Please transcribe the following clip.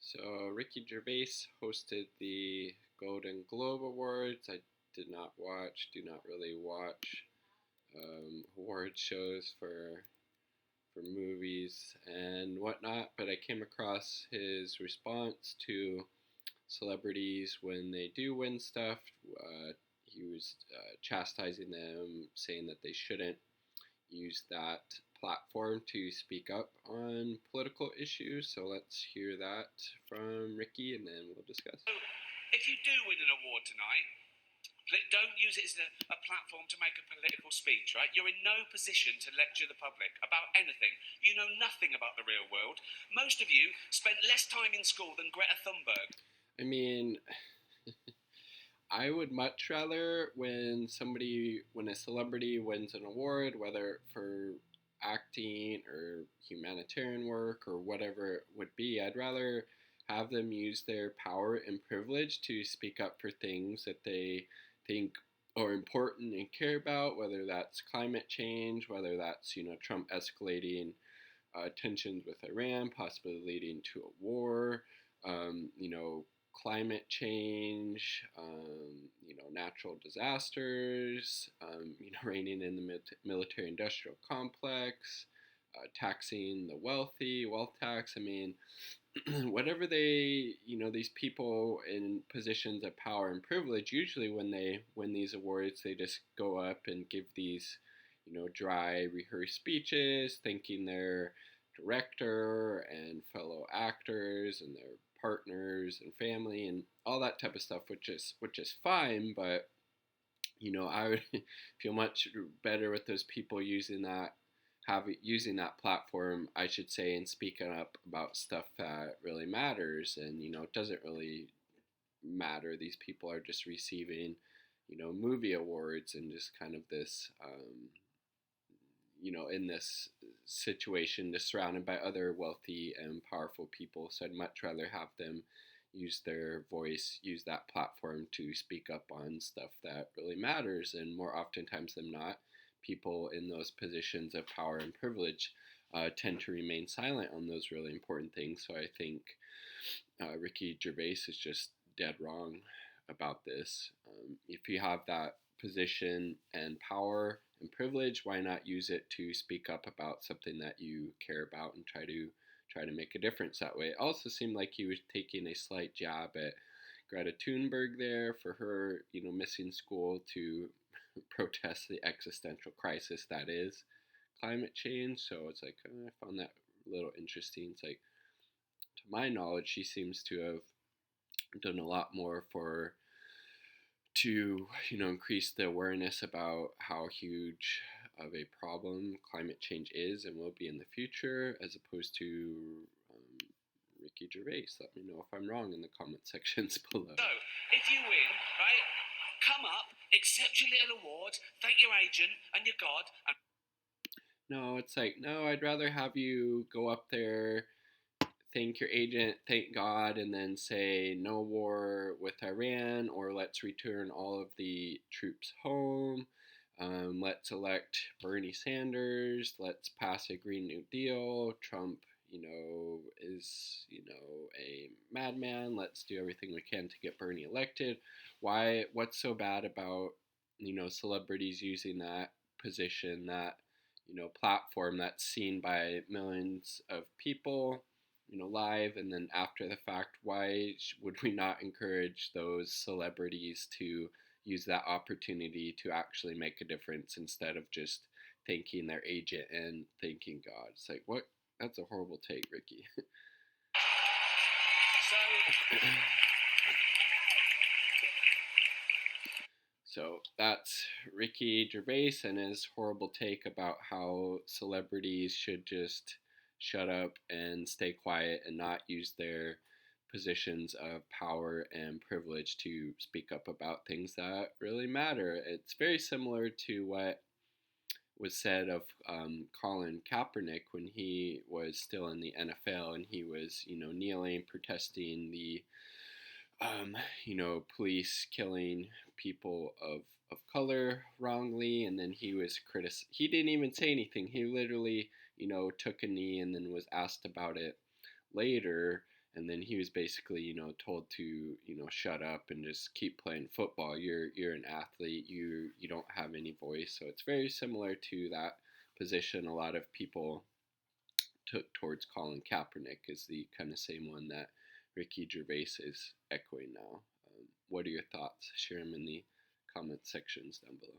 So Ricky Gervais hosted the Golden Globe Awards. I did not watch, do not really watch award shows for movies and whatnot, but I came across his response to celebrities when they do win stuff. He was chastising them, saying that they shouldn't use that platform to speak up on political issues. So let's hear that from Ricky and then we'll discuss. So, if you do win an award tonight, don't use it as a platform to make a political speech, right? You're in no position to lecture the public about anything. You know nothing about the real world. Most of you spent less time in school than Greta Thunberg. I mean, I would much rather when a celebrity wins an award, whether for acting or humanitarian work or whatever it would be, I'd rather have them use their power and privilege to speak up for things that they think are important and care about, whether that's climate change, whether that's, Trump escalating tensions with Iran, possibly leading to a war, climate change, natural disasters, reigning in the military-industrial complex, taxing the wealthy, wealth tax. I mean, whatever these people in positions of power and privilege, usually when they win these awards, they just go up and give these, dry, rehearsed speeches, thanking their director and fellow actors and their partners and family and all that type of stuff, which is fine, but I would feel much better with those people using that platform, I should say, and speaking up about stuff that really matters. And it doesn't really matter. These people are just receiving, movie awards and just kind of this, in this situation, just surrounded by other wealthy and powerful people. So I'd much rather have them use their voice, use that platform to speak up on stuff that really matters. And more oftentimes than not, people in those positions of power and privilege tend to remain silent on those really important things. So I think Ricky Gervais is just dead wrong about this. If you have that position and power and privilege, why not use it to speak up about something that you care about and try to make a difference that way? It also seemed like he was taking a slight jab at Greta Thunberg there for her, missing school to protest the existential crisis that is climate change. So it's like, I found that a little interesting. It's like, to my knowledge, she seems to have done a lot more to increase the awareness about how huge of a problem climate change is and will be in the future, as opposed to Ricky Gervais. Let me know if I'm wrong in the comment sections below. So, if you win, right, come up, accept your little award, thank your agent and your God. No, it's like, no, I'd rather have you go up there, thank your agent, thank God, and then say no war with Iran, or let's return all of the troops home. Let's elect Bernie Sanders. Let's pass a Green New Deal. Trump, is, a madman. Let's do everything we can to get Bernie elected. Why? What's so bad about, celebrities using that position, that, platform that's seen by millions of people, live, and then after the fact, why would we not encourage those celebrities to use that opportunity to actually make a difference instead of just thanking their agent and thanking God? It's like, what? That's a horrible take, Ricky. So that's Ricky Gervais and his horrible take about how celebrities should just shut up and stay quiet and not use their positions of power and privilege to speak up about things that really matter. It's very similar to what was said of Colin Kaepernick when he was still in the NFL and he was, kneeling, protesting the, police killing people of color wrongly, and then he didn't even say anything. He literally, took a knee and then was asked about it later, and then he was basically, told to, shut up and just keep playing football. You're an athlete. You don't have any voice. So it's very similar to that position a lot of people took towards Colin Kaepernick, is the kind of same one that Ricky Gervais is echoing now. What are your thoughts? Share them in the comment sections down below.